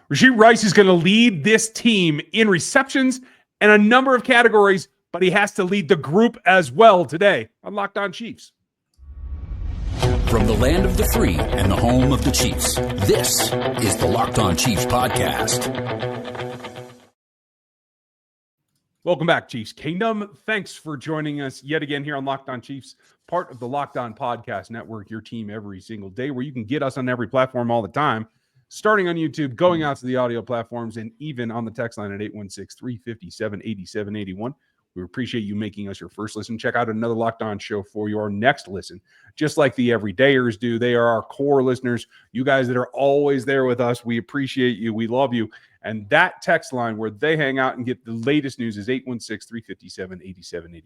Rasheed Rice is going to lead this team in receptions and a number of categories, but he has to lead the group as well today on Locked On Chiefs. From the land of the free and the home of the Chiefs, this is the Locked On Chiefs podcast. Welcome back, Chiefs Kingdom. Thanks for joining us yet again here on Locked On Chiefs, part of the Locked On Podcast Network, your team every single day, where you can get us on every platform all the time, starting on YouTube, going out to the audio platforms, and even on the text line at 816-357-8781. We appreciate you making us your first listen. Check out another Locked On show for your next listen. Just like the everydayers do, they are our core listeners. You guys that are always there with us, we appreciate you. We love you. And that text line where they hang out and get the latest news is 816-357-8781.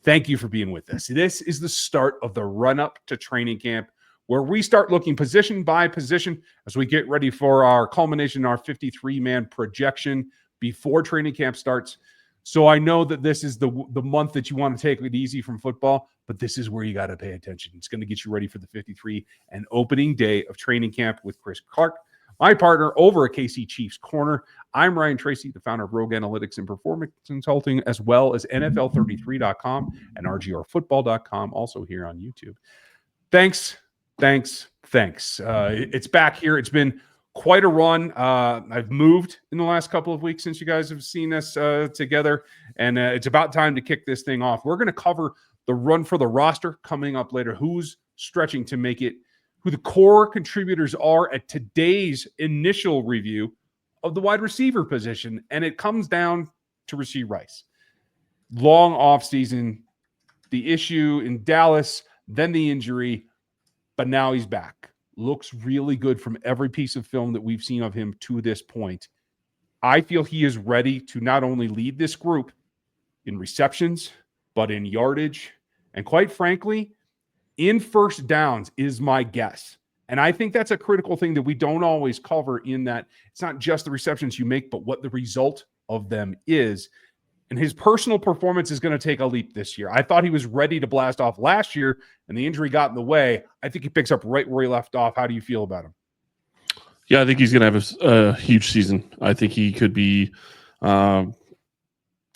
Thank you for being with us. This is the start of the run-up to training camp, where we start looking position by position as we get ready for our culmination, our 53-man projection before training camp starts. So I know that this is the month that you want to take it easy from football, but this is where you got to pay attention. It's going to get you ready for the 53 and opening day of training camp with Chris Clark, my partner over at KC Chiefs Corner. I'm Ryan Tracy, the founder of Rogue Analytics and Performance Consulting, as well as NFL33.com and RGRfootball.com, also here on YouTube. Thanks. It's back here. It's been quite a run. I've moved in the last couple of weeks since you guys have seen us together, and it's about time to kick this thing off. We're going to cover the run for the roster coming up later, who's stretching to make it, who the core contributors are at today's initial review of the wide receiver position, and it comes down to Rashee Rice. Long offseason, the issue in Dallas, then the injury, but now he's back. Looks really good from every piece of film that we've seen of him to this point. I feel he is ready to not only lead this group in receptions, but in yardage, and quite frankly, in first downs is my guess. And I think that's a critical thing that we don't always cover, in that it's not just the receptions you make, but what the result of them is. And his personal performance is going to take a leap this year. I thought he was ready to blast off last year, and the injury got in the way. I think he picks up right where he left off. How do you feel about him? Yeah, I think he's going to have a huge season. I think he could be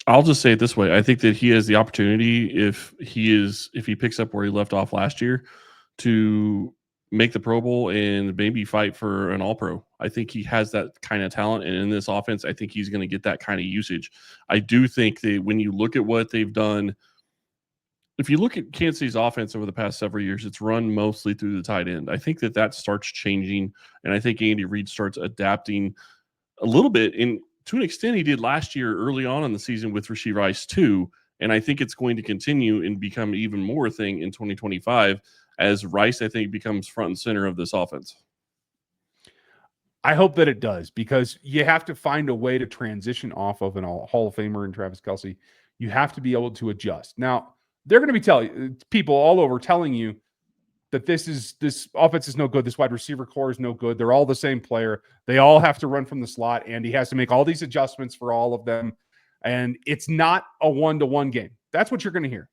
I'll just say it this way. I think that he has the opportunity, if he picks up where he left off last year, to make the Pro Bowl and maybe fight for an All-Pro. I think he has that kind of talent, and in this offense, I think he's going to get that kind of usage. I do think that when you look at what they've done, if you look at Kansas City's offense over the past several years, it's run mostly through the tight end. I think that starts changing, and I think Andy Reid starts adapting a little bit. And to an extent, he did last year early on in the season with Rashee Rice too, and I think it's going to continue and become even more a thing in 2025 as Rice, I think, becomes front and center of this offense. I hope that it does, because you have to find a way to transition off of an Hall of Famer and Travis Kelce. You have to be able to adjust. Now, they're going to be telling people all over, telling you that this offense is no good. This wide receiver core is no good. They're all the same player. They all have to run from the slot, and he has to make all these adjustments for all of them. And it's not a one-to-one game. That's what you're going to hear.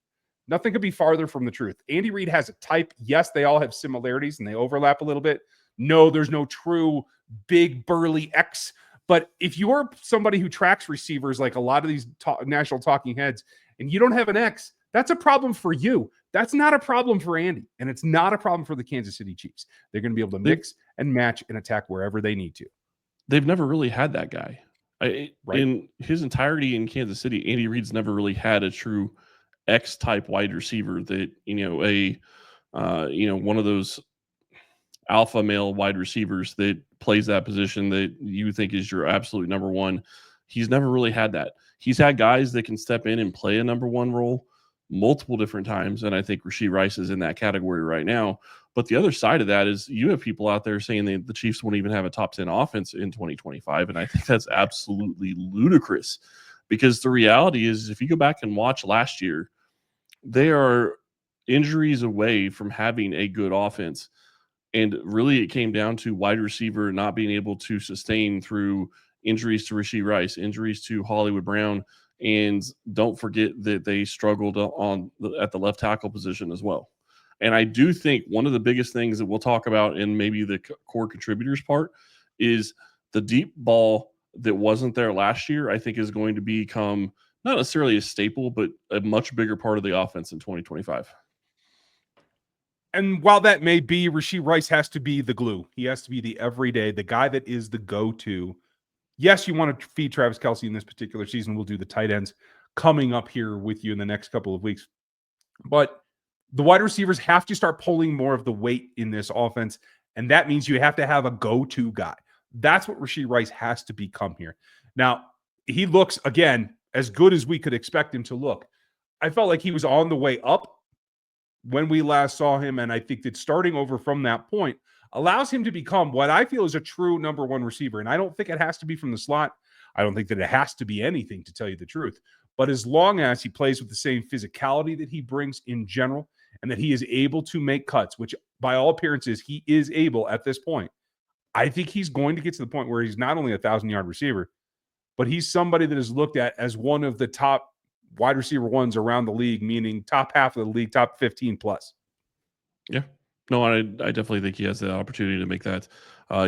Nothing could be farther from the truth. Andy Reid has a type. Yes, they all have similarities and they overlap a little bit. No, there's no true big burly X. But if you're somebody who tracks receivers like a lot of these national talking heads, and you don't have an X, that's a problem for you. That's not a problem for Andy, and it's not a problem for the Kansas City Chiefs. They're going to be able to mix and match and attack wherever they need to. They've never really had that guy. Right. In his entirety in Kansas City, Andy Reid's never really had a true X-type wide receiver that, one of those alpha male wide receivers that plays that position that you think is your absolute number one. He's never really had that. He's had guys that can step in and play a number one role multiple different times, and I think Rashee Rice is in that category right now. But the other side of that is you have people out there saying that the Chiefs won't even have a top 10 offense in 2025, and I think that's absolutely ludicrous, because the reality is, if you go back and watch last year, they are injuries away from having a good offense. And really, it came down to wide receiver not being able to sustain through injuries to Rashee Rice, injuries to Hollywood Brown, and don't forget that they struggled at the left tackle position as well. And I do think one of the biggest things that we'll talk about in maybe the core contributors part is The deep ball that wasn't there last year, I think, is going to become not necessarily a staple, but a much bigger part of the offense in 2025. And while that may be, Rashee Rice has to be the glue. He has to be the everyday, the guy that is the go-to. Yes, you want to feed Travis Kelce in this particular season. We'll do the tight ends coming up here with you in the next couple of weeks. But the wide receivers have to start pulling more of the weight in this offense. And that means you have to have a go-to guy. That's what Rashee Rice has to become here. Now, he looks, again, as good as we could expect him to look. I felt like he was on the way up when we last saw him, and I think that starting over from that point allows him to become what I feel is a true number one receiver. And I don't think it has to be from the slot. I don't think that it has to be anything, to tell you the truth. But as long as he plays with the same physicality that he brings in general, and that he is able to make cuts, which by all appearances he is able at this point, I think he's going to get to the point where he's not only a 1,000-yard receiver, but he's somebody that is looked at as one of the top wide receiver ones around the league, meaning top half of the league, top 15 plus. Yeah. No, I definitely think he has the opportunity to make that.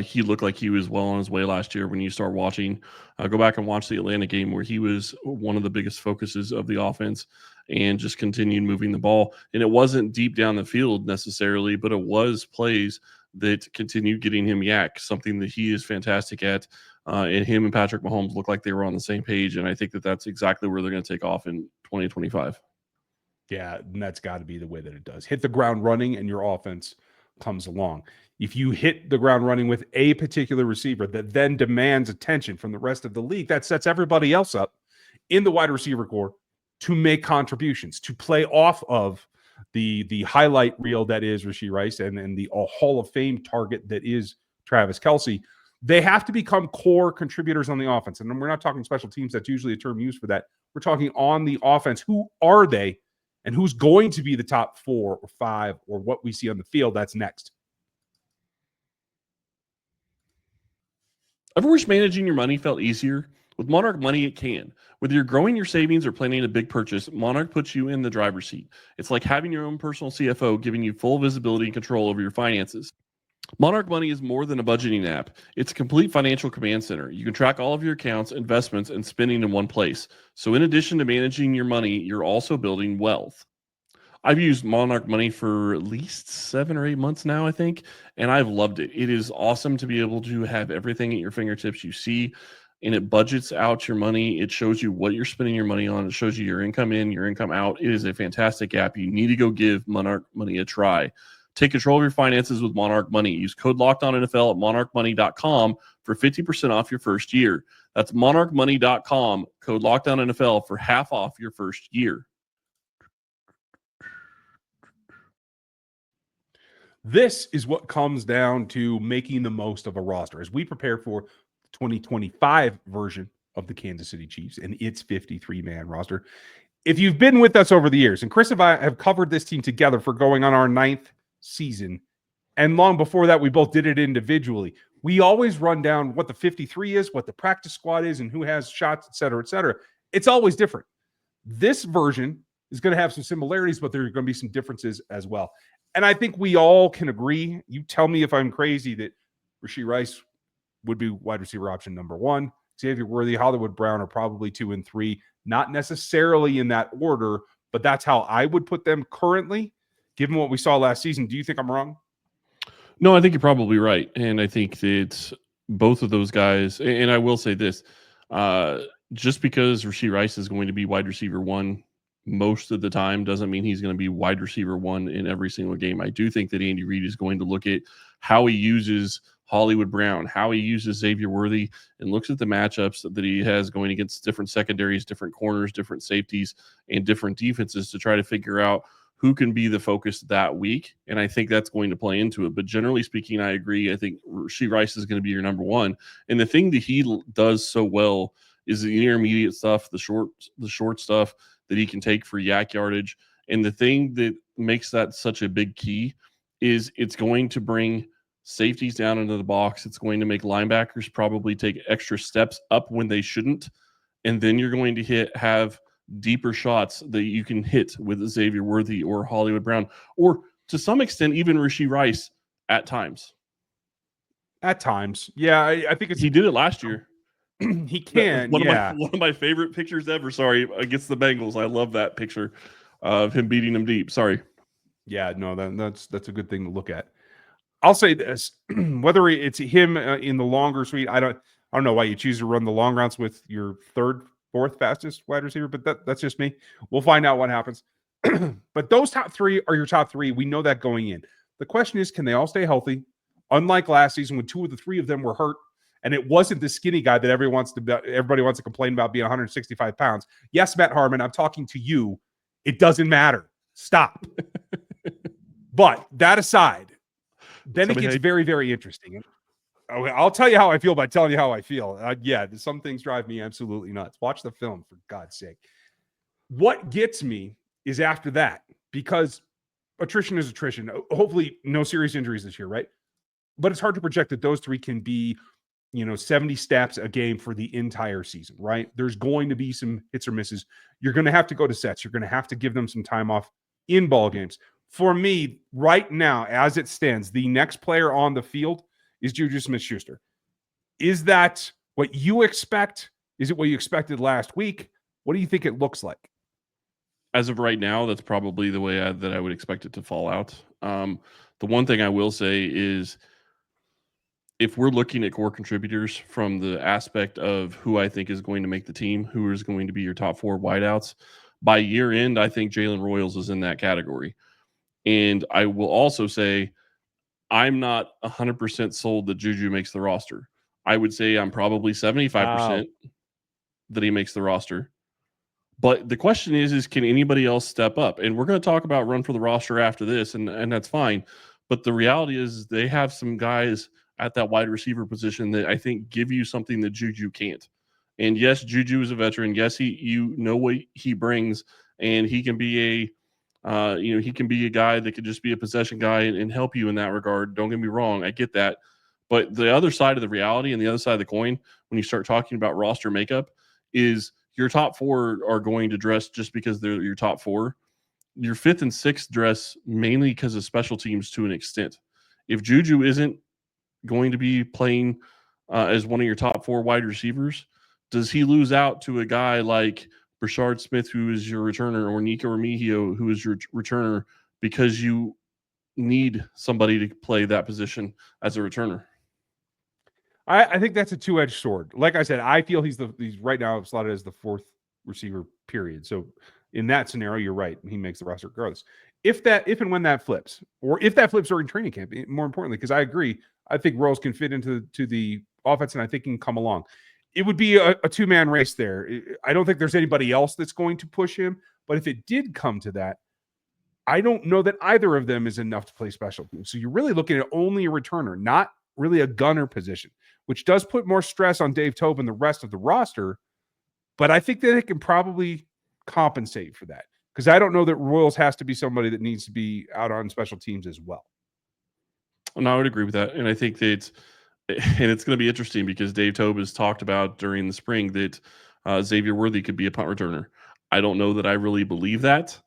He looked like he was well on his way last year when you start watching. Go back and watch the Atlanta game where he was one of the biggest focuses of the offense and just continued moving the ball. And it wasn't deep down the field necessarily, but it was plays that continued getting him yak, something that he is fantastic at. And him and Patrick Mahomes look like they were on the same page. And I think that that's exactly where they're going to take off in 2025. Yeah, and that's got to be the way that it does. Hit the ground running and your offense comes along. If you hit the ground running with a particular receiver that then demands attention from the rest of the league, that sets everybody else up in the wide receiver core to make contributions, to play off of the highlight reel that is Rashee Rice and the Hall of Fame target that is Travis Kelce. They have to become core contributors on the offense. And we're not talking special teams. That's usually a term used for that. We're talking on the offense. Who are they? And who's going to be the top 4 or 5 or what we see on the field? That's next. Ever wish managing your money felt easier? With Monarch Money, it can. Whether you're growing your savings or planning a big purchase, Monarch puts you in the driver's seat. It's like having your own personal CFO, giving you full visibility and control over your finances. Monarch Money is more than a budgeting app. It's a complete financial command center. You can track all of your accounts, investments, and spending in one place. So in addition to managing your money, you're also building wealth. I've used Monarch Money for at least 7 or 8 months now, I think, and I've loved it. It is awesome to be able to have everything at your fingertips. You see, and it budgets out your money. It shows you what you're spending your money on. It shows you your income in, your income out. It is a fantastic app. You need to go give Monarch Money a try. Take control of your finances with Monarch Money. Use code LOCKEDONNFL at monarchmoney.com for 50% off your first year. That's monarchmoney.com, code LOCKEDONNFL for half off your first year. This is what comes down to making the most of a roster as we prepare for the 2025 version of the Kansas City Chiefs and its 53-man roster. If you've been with us over the years, and Chris and I have covered this team together for going on our 9th season, and long before that, we both did it individually. We always run down what the 53 is, what the practice squad is, and who has shots, et cetera, et cetera. It's always different. This version is going to have some similarities, but there are going to be some differences as well. And I think we all can agree, you tell me if I'm crazy, that Rashee Rice would be wide receiver option number 1. Xavier Worthy, Hollywood Brown are probably 2 and 3. Not necessarily in that order, but that's how I would put them currently, given what we saw last season. Do you think I'm wrong? No, I think you're probably right. And I think that both of those guys, and I will say this, just because Rashee Rice is going to be wide receiver 1 most of the time doesn't mean he's going to be wide receiver 1 in every single game. I do think that Andy Reid is going to look at how he uses Hollywood Brown, how he uses Xavier Worthy, and looks at the matchups that he has going against different secondaries, different corners, different safeties, and different defenses to try to figure out who can be the focus that week. And I think that's going to play into it. But generally speaking, I agree. I think Rashee Rice is going to be your number 1. And the thing that he does so well is the intermediate stuff, the short stuff that he can take for yak yardage. And the thing that makes that such a big key is it's going to bring safeties down into the box. It's going to make linebackers probably take extra steps up when they shouldn't. And then you're going to have deeper shots that you can hit with Xavier Worthy or Hollywood Brown, or to some extent, even Rashee Rice at times. At times. Yeah, I think He did it last year. he can. One of my favorite pictures ever. Sorry, against the Bengals. I love that picture of him beating them deep. Sorry. Yeah, no, that's a good thing to look at. I'll say this: whether it's him in the longer suite, I don't know why you choose to run the long routes with your third, fourth fastest wide receiver, but that's just me. We'll find out what happens. But those top three are your top three. We know that going in. The question is, can they all stay healthy? Unlike last season, when 2 of the 3 of them were hurt, and it wasn't the skinny guy that everybody wants to complain about being 165 pounds. Yes, Matt Harmon, I'm talking to you. It doesn't matter. Stop. But that aside, then it gets very, very interesting. I'll tell you how I feel by telling you how I feel. Yeah, some things drive me absolutely nuts. Watch the film, for God's sake. What gets me is after that, because attrition is attrition. Hopefully, no serious injuries this year, right? But it's hard to project that those 3 can be, 70 snaps a game for the entire season, right? There's going to be some hits or misses. You're going to have to go to sets. You're going to have to give them some time off in ball games. For me, right now, as it stands, the next player on the field is Juju Smith-Schuster. Is that what you expect? Is it what you expected last week? What do you think it looks like? As of right now, that's probably the way that I would expect it to fall out. The one thing I will say is, if we're looking at core contributors from the aspect of who I think is going to make the team, who is going to be your top 4 wideouts, by year end, I think Jalen Royals is in that category. And I will also say, I'm not 100% sold that Juju makes the roster. I would say I'm probably 75% that he makes the roster. But the question is can anybody else step up? And we're going to talk about run for the roster after this, and that's fine. But the reality is they have some guys at that wide receiver position that I think give you something that Juju can't. And yes, Juju is a veteran. Yes, you know what he brings, and he can be he can be a guy that could just be a possession guy and help you in that regard. Don't get me wrong, I get that. But the other side of the reality and the other side of the coin, when you start talking about roster makeup, is your top 4 are going to dress just because they're your top 4. Your 5th and 6th dress mainly because of special teams to an extent. If Juju isn't going to be playing as one of your top 4 wide receivers, does he lose out to a guy like Brashard Smith, who is your returner, or Nico Remigio, who is your returner, because you need somebody to play that position as a returner? I think that's a two-edged sword. Like I said, I feel he's right now slotted as the 4th receiver, period. So in that scenario, you're right. He makes the roster regardless. If and when that flips, or if that flips during training camp, more importantly, because I agree, I think Royals can fit into the offense, and I think he can come along. It would be a 2-man race there. I don't think there's anybody else that's going to push him. But if it did come to that, I don't know that either of them is enough to play special teams. So you're really looking at only a returner, not really a gunner position, which does put more stress on Dave Tobe and the rest of the roster. But I think that it can probably compensate for that, because I don't know that Royals has to be somebody that needs to be out on special teams as well. And I would agree with that. And I think that it's going to be interesting because Dave Tobe has talked about during the spring that Xavier Worthy could be a punt returner. I don't know that I really believe that.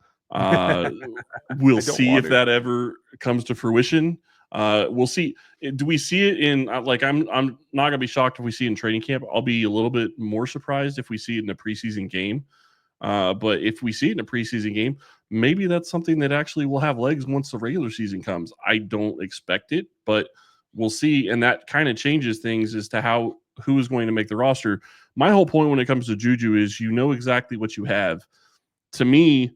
We'll see if that ever comes to fruition. We'll see. Do we see it in I'm not gonna be shocked if we see it in training camp. I'll be a little bit more surprised if we see it in a preseason game. But if we see it in a preseason game, maybe that's something that actually will have legs once the regular season comes. I don't expect it, but we'll see. And that kind of changes things as to who is going to make the roster. My whole point when it comes to Juju is you know exactly what you have. To me,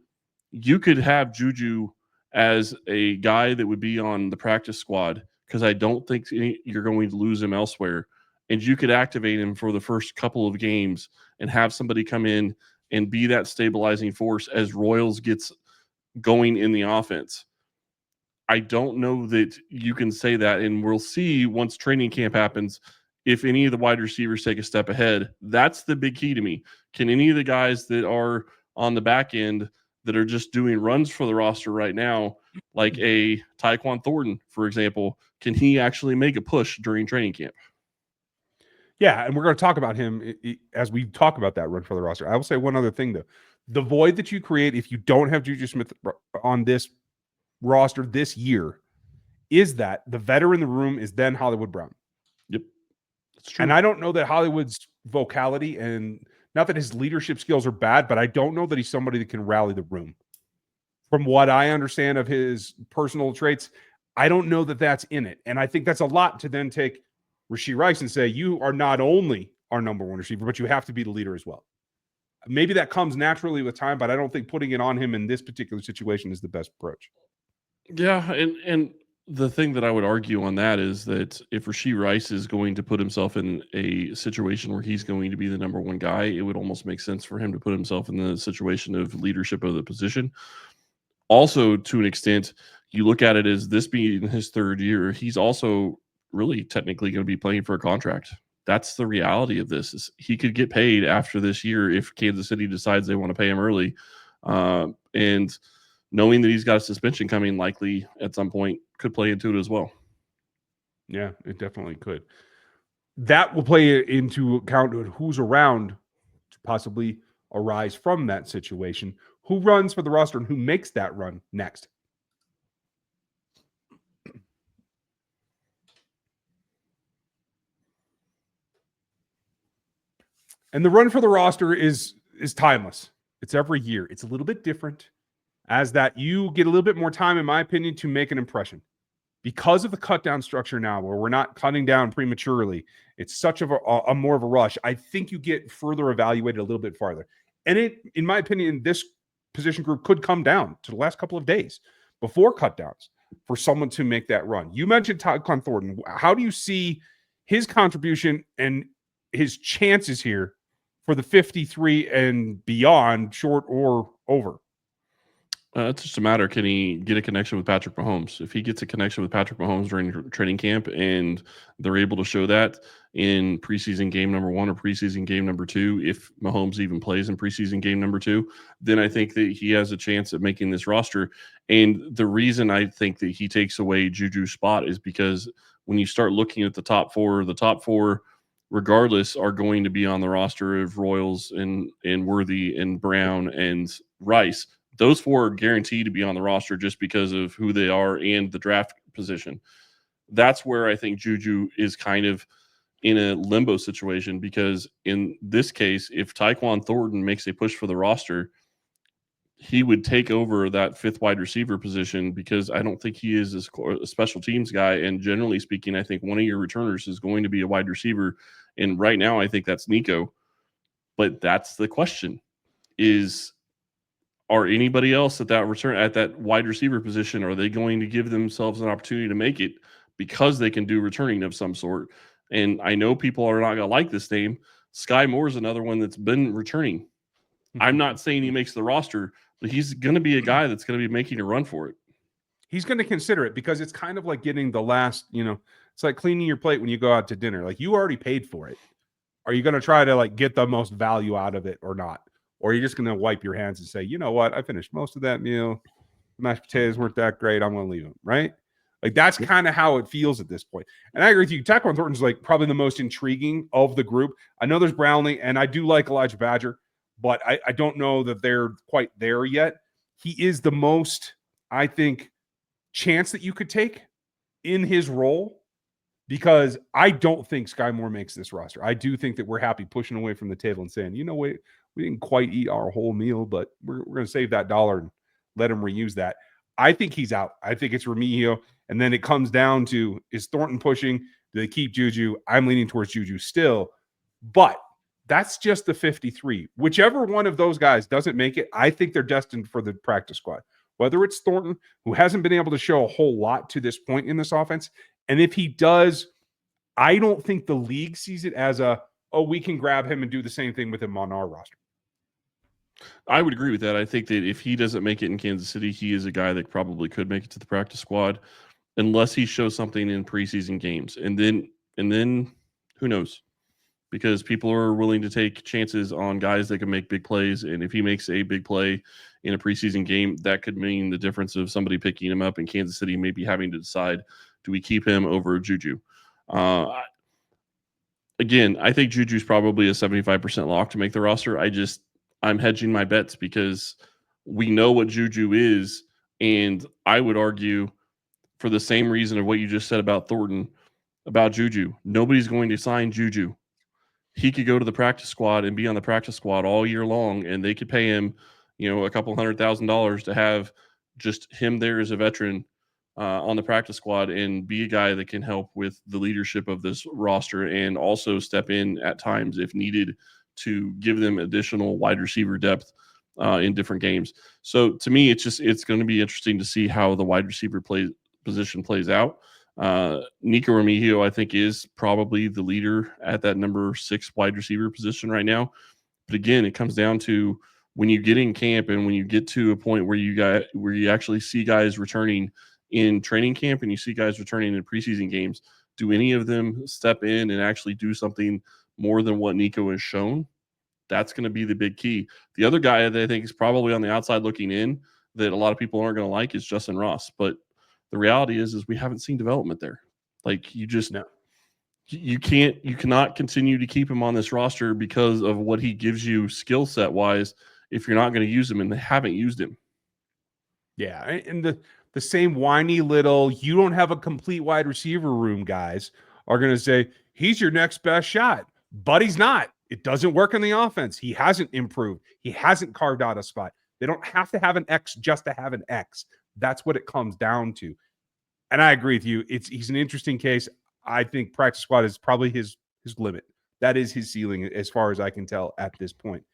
you could have Juju as a guy that would be on the practice squad, because I don't think you're going to lose him elsewhere. And you could activate him for the first couple of games and have somebody come in and be that stabilizing force as Royals gets going in the offense. I don't know that you can say that, and we'll see once training camp happens if any of the wide receivers take a step ahead. That's the big key to me. Can any of the guys that are on the back end that are just doing runs for the roster right now, like a Tyquon Thornton, for example, can he actually make a push during training camp? Yeah, and we're going to talk about him as we talk about that run for the roster. I will say one other thing, though. The void that you create if you don't have Juju Smith on this roster this year is that the veteran in the room is then Hollywood Brown. It's true. And I don't know that Hollywood's vocality, and not that his leadership skills are bad, but I don't know that he's somebody that can rally the room. From what I understand of his personal traits, I don't know that that's in it. And I think that's a lot to then take Rashee Rice and say, you are not only our number one receiver, but you have to be the leader as well. Maybe that comes naturally with time, but I don't think putting it on him in this particular situation is the best approach. Yeah, and the thing that I would argue on that is that if Rashee Rice is going to put himself in a situation where he's going to be the number one guy, it would almost make sense for him to put himself in the situation of leadership of the position. Also, to an extent, you look at it as this being his third year, he's also really technically going to be playing for a contract. That's the reality of this. Is he could get paid after this year if Kansas City decides they want to pay him early. And knowing that he's got a suspension coming likely at some point could play into it as well. Yeah, it definitely could. That will play into account of who's around to possibly arise from that situation. Who runs for the roster and who makes that run next? And the run for the roster is timeless. It's every year. It's a little bit different as that you get a little bit more time, in my opinion, to make an impression. Because of the cut down structure now, where we're not cutting down prematurely, it's such of a more of a rush. I think you get further evaluated a little bit farther. And it, in my opinion, this position group could come down to the last couple of days before cut downs for someone to make that run. You mentioned Tyquon Thornton. How do you see his contribution and his chances here for the 53 and beyond, short or over? It's just a matter, can he get a connection with Patrick Mahomes? If he gets a connection with Patrick Mahomes during training camp and they're able to show that in preseason game number 1 or preseason game number 2, if Mahomes even plays in preseason game number 2, then I think that he has a chance at making this roster. And the reason I think that he takes away Juju's spot is because when you start looking at the top four, regardless, are going to be on the roster of Royals and Worthy and Brown and Rice. Those 4 are guaranteed to be on the roster just because of who they are and the draft position. That's where I think Juju is kind of in a limbo situation, because in this case, if Tyquon Thornton makes a push for the roster, he would take over that 5th wide receiver position, because I don't think he is a special teams guy. And generally speaking, I think one of your returners is going to be a wide receiver. And right now, I think that's Nico. But that's the question is, are anybody else at that wide receiver position, are they going to give themselves an opportunity to make it because they can do returning of some sort? And I know people are not going to like this name. Sky Moore is another one that's been returning. I'm not saying he makes the roster, but he's going to be a guy that's going to be making a run for it. He's going to consider it, because it's kind of like getting the last, it's like cleaning your plate when you go out to dinner. Like, you already paid for it. Are you going to try to like get the most value out of it or not? Or are you just going to wipe your hands and say, you know what? I finished most of that meal. The mashed potatoes weren't that great. I'm going to leave them, right? Like, that's kind of how it feels at this point. And I agree with you. Tyquon Thornton's like probably the most intriguing of the group. I know there's Brownlee, and I do like Elijah Badger, but I don't know that they're quite there yet. He is the most, I think, chance that you could take in his role, because I don't think Sky Moore makes this roster. I do think that we're happy pushing away from the table and saying, you know what? We didn't quite eat our whole meal, but we're going to save that dollar and let him reuse that. I think he's out. I think it's Remigio. And then it comes down to, is Thornton pushing? Do they keep Juju? I'm leaning towards Juju still. But that's just the 53. Whichever one of those guys doesn't make it, I think they're destined for the practice squad. Whether it's Thornton, who hasn't been able to show a whole lot to this point in this offense, and if he does, I don't think the league sees it as we can grab him and do the same thing with him on our roster. I would agree with that. I think that if he doesn't make it in Kansas City, he is a guy that probably could make it to the practice squad, unless he shows something in preseason games. And then who knows? Because people are willing to take chances on guys that can make big plays. And if he makes a big play in a preseason game, that could mean the difference of somebody picking him up in Kansas City, maybe having to decide, do we keep him over Juju? Again, I think Juju's probably a 75% lock to make the roster. I'm hedging my bets because we know what Juju is. And I would argue, for the same reason of what you just said about Thornton, about Juju. Nobody's going to sign Juju. He could go to the practice squad and be on the practice squad all year long, and they could pay him, a couple $100,000 to have just him there as a veteran on the practice squad and be a guy that can help with the leadership of this roster and also step in at times if needed to give them additional wide receiver depth in different games. So to me, it's going to be interesting to see how the wide receiver position plays out. Nico Remigio, I think, is probably the leader at that number 6 wide receiver position right now. But again, it comes down to when you get in camp and when you get to a point where you actually see guys returning in training camp and you see guys returning in preseason games, do any of them step in and actually do something more than what Nico has shown? That's going to be the big key. The other guy that I think is probably on the outside looking in that a lot of people aren't going to like is Justyn Ross. But the reality is we haven't seen development there. Like you cannot continue to keep him on this roster because of what he gives you skill set wise if you're not going to use him, and they haven't used him. Yeah, and the same whiny little, you don't have a complete wide receiver room guys are going to say, he's your next best shot. But he's not. It doesn't work in the offense. He hasn't improved. He hasn't carved out a spot. They don't have to have an X just to have an X. That's what it comes down to. And I agree with you. He's an interesting case. I think practice squad is probably his limit. That is his ceiling as far as I can tell at this point.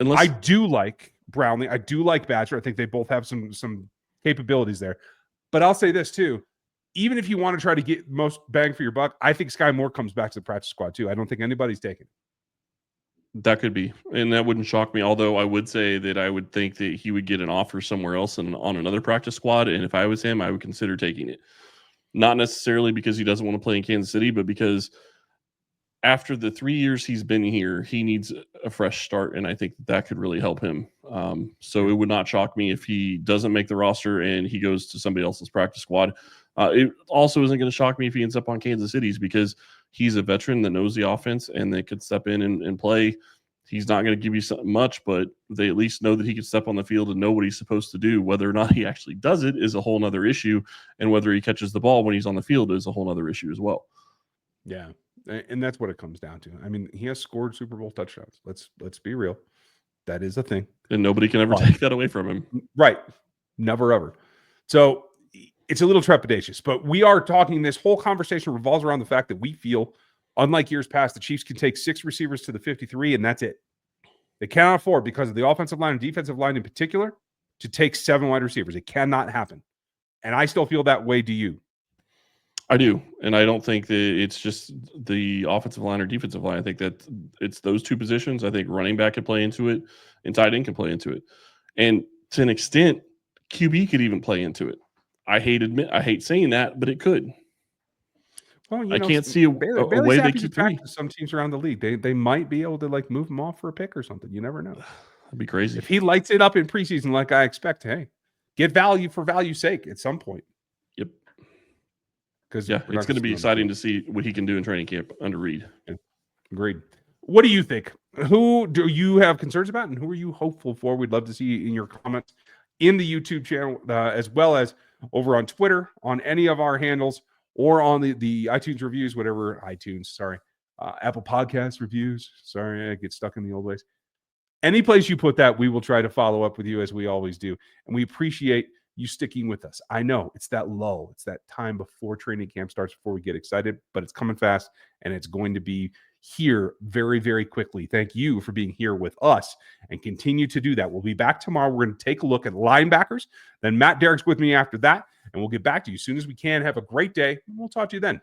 I do like Brownlee. I do like Badger. I think they both have some capabilities there. But I'll say this too. Even if you want to try to get most bang for your buck, I think Sky Moore comes back to the practice squad too. I don't think anybody's taken. That could be. And that wouldn't shock me. Although I would say that I would think that he would get an offer somewhere else and on another practice squad. And if I was him, I would consider taking it. Not necessarily because he doesn't want to play in Kansas City, but because after the 3 years he's been here, he needs a fresh start. And I think that could really help him. So it would not shock me if he doesn't make the roster and he goes to somebody else's practice squad. It also isn't going to shock me if he ends up on Kansas City's because he's a veteran that knows the offense and they could step in and play. He's not going to give you much, but they at least know that he can step on the field and know what he's supposed to do. Whether or not he actually does it is a whole nother issue. And whether he catches the ball when he's on the field is a whole nother issue as well. Yeah. And that's what it comes down to. I mean, he has scored Super Bowl touchdowns. Let's be real. That is a thing. And nobody can ever take that away from him. Right. Never, ever. So it's a little trepidatious, but we are talking, this whole conversation revolves around the fact that we feel, unlike years past, the Chiefs can take 6 receivers to the 53 and that's it. They cannot afford, because of the offensive line and defensive line in particular, to take 7 wide receivers. It cannot happen. And I still feel that way. Do you? I do. And I don't think that it's just the offensive line or defensive line. I think that it's those two positions. I think running back can play into it and tight end can play into it. And to an extent, QB could even play into it. I hate saying that, but it could. Well, I can't see a way they keep practice. Some teams around the league, they might be able to move him off for a pick or something. You never know. That'd be crazy. If he lights it up in preseason like I expect, hey, get value for value's sake at some point. Yep. Because it's going to be exciting to see what he can do in training camp under Reed. Yeah. Agreed. What do you think? Who do you have concerns about, and who are you hopeful for? We'd love to see in your comments in the YouTube channel, as well as over on Twitter, on any of our handles, or on the iTunes reviews, Apple Podcast reviews. Sorry, I get stuck in the old ways. Any place you put that, we will try to follow up with you as we always do. And we appreciate you sticking with us. I know it's that lull. It's that time before training camp starts, before we get excited, but it's coming fast and it's going to be here very, very quickly. Thank you for being here with us and continue to do that. We'll be back tomorrow. We're going to take a look at linebackers. Then Matt Derrick's with me after that, and we'll get back to you as soon as we can. Have a great day, and we'll talk to you then.